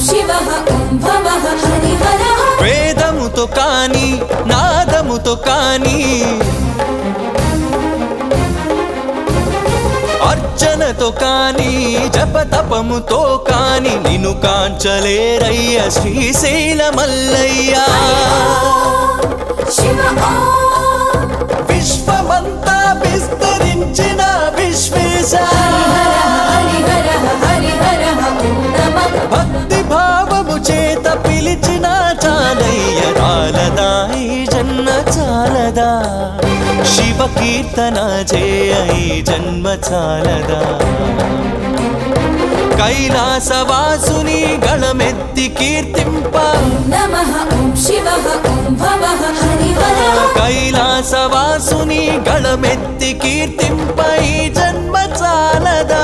శివః ఓం భవః హరిహరః వేదముతో కాని నాదముతో కాని అర్చనతో కాని జపతపముతో కాని నిన్ను కాంచలేరయ్య శ్రీశైల మల్లయ్య శివ ఓం విశ్వమంతా విస్తరించిన విశ్వేశ హరిహరః హరిహరః ఓం నమః భక్తి భావము చేత పిలిచిన చాలయ్య చాలదా ఈ జన్మ చాలదా శివ కీర్తన చేయ ఈ జన్మ చాలదా కైలాసవాసుని గళమెత్తి కీర్తింప నమః ఓం శివః ఓం భవః హరిహరః కైలాసవాసుని గళమెత్తి కీర్తింప ఈ జన్మ చాలదా